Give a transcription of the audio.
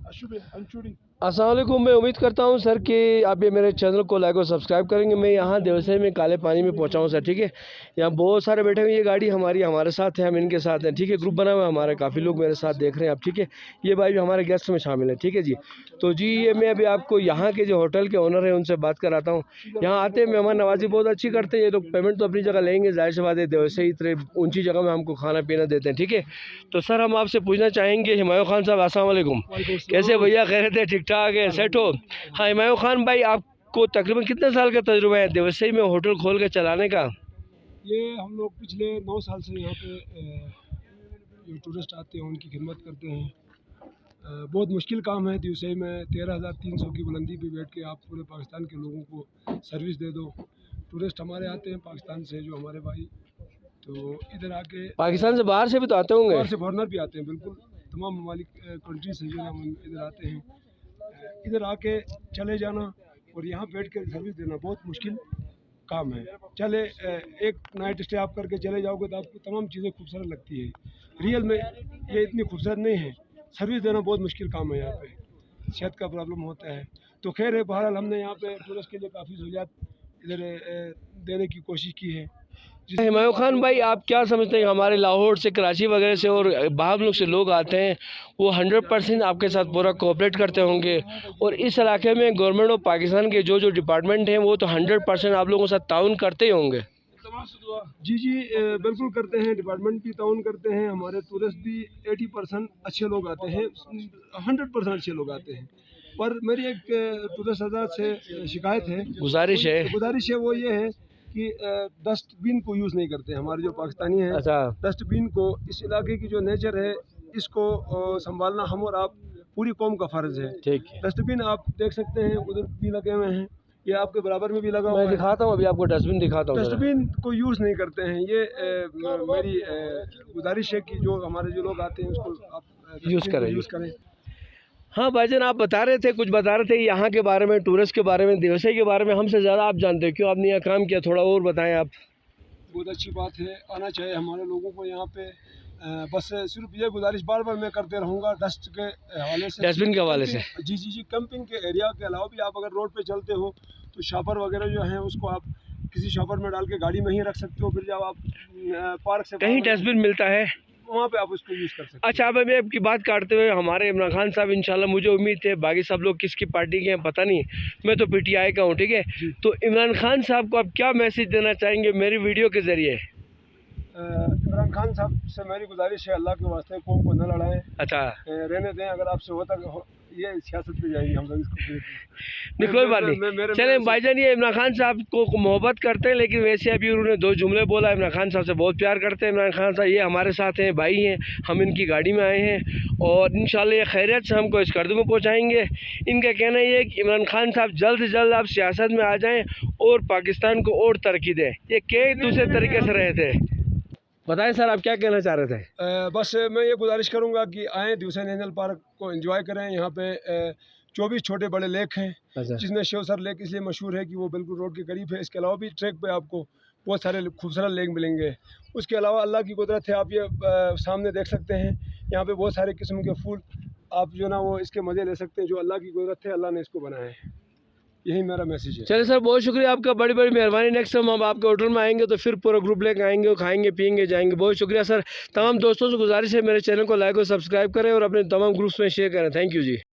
अस्सलाम वालेकुम। मैं उम्मीद करता हूं सर कि आप ये मेरे चैनल को लाइक और सब्सक्राइब करेंगे। मैं यहाँ देवसई में काले पानी में पहुँचा हूँ सर, ठीक है। यहाँ बहुत सारे बैठे हुए, ये गाड़ी हमारे साथ है, हम इनके साथ हैं, ठीक है। ग्रुप बना हुआ है हमारा, काफ़ी लोग मेरे साथ देख रहे हैं आप, ठीक है। ये भाई भी हमारे गेस्ट में शामिल है, ठीक है जी। तो जी ये मैं अभी आपको यहाँ के जो होटल के ओनर हैं उनसे बात कराता हूँ। यहाँ आते हैं, मेहमान नवाजी बहुत अच्छी करते हैं ये लोग। पेमेंट तो अपनी जगह लेंगे, जाहिर सी बात है, देवसई इतने ऊँची जगह में हमको खाना पीना देते हैं, ठीक है। तो सर हम आपसे पूछना चाहेंगे, हिमायू खान साहब अस्सलाम वालेकुम, कैसे भैया, खैरियत है, ठीक ठाक है, सेट हो? हाँ हिमायू खान भाई, आपको तकरीबन कितने साल का तजुर्बा है देवसई में होटल खोल के चलाने का? ये हम लोग पिछले 9 साल से यहाँ पे जो टूरिस्ट आते हैं उनकी खिदमत करते हैं। बहुत मुश्किल काम है देवसई में। 13,300 की बुलंदी पे बैठ के आप पूरे पाकिस्तान के लोगों को सर्विस दे दो। टूरिस्ट हमारे आते हैं पाकिस्तान से, जो हमारे भाई, तो इधर आके पाकिस्तान से बाहर से भी तो आते होंगे? बाहर से फॉरनर भी आते हैं, बिल्कुल तमाम ममालिक कंट्री से जो है हम इधर आते हैं। इधर आके चले जाना और यहाँ बैठ के सर्विस देना बहुत मुश्किल काम है। चले एक नाइट स्टे आप करके चले जाओगे तो आपको तमाम चीज़ें खूबसूरत लगती है। रियल में ये इतनी खूबसूरत नहीं है। सर्विस देना बहुत मुश्किल काम है। यहाँ पे सेहत का प्रॉब्लम होता है। तो खैर है, बहरहाल हमने यहाँ पे टूरिस्ट के लिए काफ़ी सहूलियात इधर देने की कोशिश की है। हिमायू खान भाई, आप क्या समझते हैं, हमारे लाहौर से, कराची वगैरह से और बाहर मुल्क से लोग आते हैं, वो 100% आपके साथ पूरा कोऑपरेट करते होंगे, और इस इलाके में गवर्नमेंट ऑफ पाकिस्तान के जो डिपार्टमेंट हैं वो तो 100% आप लोगों के साथ ताउन करते ही होंगे? जी जी, बिल्कुल करते हैं। डिपार्टमेंट भी ताउन करते हैं, हमारे टूरिस्ट भी 80% अच्छे लोग आते हैं, 100% अच्छे लोग आते हैं। पर मेरी एक टूरिस्ट हजरात से शिकायत है, गुजारिश है वो ये है कि डस्टबिन को यूज़ नहीं करते हमारे जो पाकिस्तानी हैं। अच्छा, डस्टबिन को, इस इलाके की जो नेचर है इसको संभालना हम और आप पूरी कौम का फ़र्ज़ है। ठीक है। डस्टबिन आप देख सकते हैं, उधर भी लगे हुए हैं, ये आपके बराबर में भी लगा हुआ मैं है। दिखाता हूँ, अभी आपको डस्टबिन दिखाता हूँ। डस्टबिन को यूज़ नहीं करते हैं। ये मेरी गुजारिश है कि जो हमारे जो लोग आते हैं उसको आप यूज़ यूज़ करें। हाँ भाईजान, आप बता रहे थे, कुछ बता रहे थे यहाँ के बारे में, टूरिस्ट के बारे में, देवसई के बारे में। हमसे ज़्यादा आप जानते हैं, क्यों आपने यहाँ काम किया, थोड़ा और बताएं आप। बहुत अच्छी बात है, आना चाहिए हमारे लोगों को यहाँ पे। बस सिर्फ ये गुजारिश बार बार मैं करते रहूँगा डस्ट के हवाले से, डस्टबिन के हवाले से। जी जी जी, कैंपिंग के एरिया के अलावा भी आप अगर रोड पे चलते हो तो शॉपर वगैरह जो हैं उसको आप किसी शॉपर में डाल के गाड़ी में ही रख सकते हो। फिर जब आप पार्क से कहीं डस्टबिन मिलता है वहाँ पे आप उसको यूज़ कर सकते हो। अच्छा, अब मैं आपकी बात काटते हुए, हमारे इमरान खान साहब इंशाल्लाह, मुझे उम्मीद है, बाकी सब लोग किसकी पार्टी के हैं पता नहीं, मैं तो पीटीआई का हूँ, ठीक है। तो इमरान खान साहब को आप क्या मैसेज देना चाहेंगे मेरी वीडियो के ज़रिए? इमरान खान साहब से मेरी गुजारिश है, अल्लाह के वास्ते कौम को न लड़ाएं। अच्छा, रहने दें। अगर आपसे होता ये सियासत पे जाएंगे हम लोग इसको। नहीं कोई बात नहीं, चले भाईजान। ये इमरान खान साहब को मोहब्बत करते हैं, लेकिन वैसे अभी उन्होंने 2 जुमले बोला। इमरान खान साहब से बहुत प्यार करते हैं। इमरान खान साहब ये हमारे साथ हैं, भाई हैं, हम इनकी गाड़ी में आए हैं, और इंशाल्लाह ये खैरियत से हमको इस कर्द में पहुँचाएँगे। इनका कहना ये है कि इमरान खान साहब जल्द से जल्द आप सियासत में आ जाएँ और पाकिस्तान को और तरक्की दें। ये कई दूसरे तरीके से रहे थे। बताएं सर, आप क्या कहना चाह रहे थे? बस मैं ये गुजारिश करूंगा कि आएँ देवसई नेशनल पार्क को एंजॉय करें। यहाँ पे 24 छोटे बड़े लेक हैं। अच्छा, जिसमें शेवसर लेक इसलिए मशहूर है कि वो बिल्कुल रोड के करीब है। इसके अलावा भी ट्रैक पे आपको बहुत सारे खूबसूरत लेक मिलेंगे। उसके अलावा अल्लाह की कुदरत है, आप ये सामने देख सकते हैं, यहाँ पे बहुत सारे किस्म के फूल, आप जो ना वो इसके मज़े ले सकते हैं। जो अल्लाह की कुदरत है, अल्लाह ने इसको बनाया है। यही मेरा मैसेज है। चलिए सर, बहुत शुक्रिया आपका, बड़ी बड़ी मेहरबानी। नेक्स्ट टाइम हम आपके होटल में आएंगे तो फिर पूरा ग्रुप लेकर आएंगे, खाएंगे पियेंगे जाएंगे। बहुत शुक्रिया सर। तमाम दोस्तों से गुजारिश है, मेरे चैनल को लाइक और सब्सक्राइब करें और अपने तमाम ग्रुप्स में शेयर करें। Thank you ji.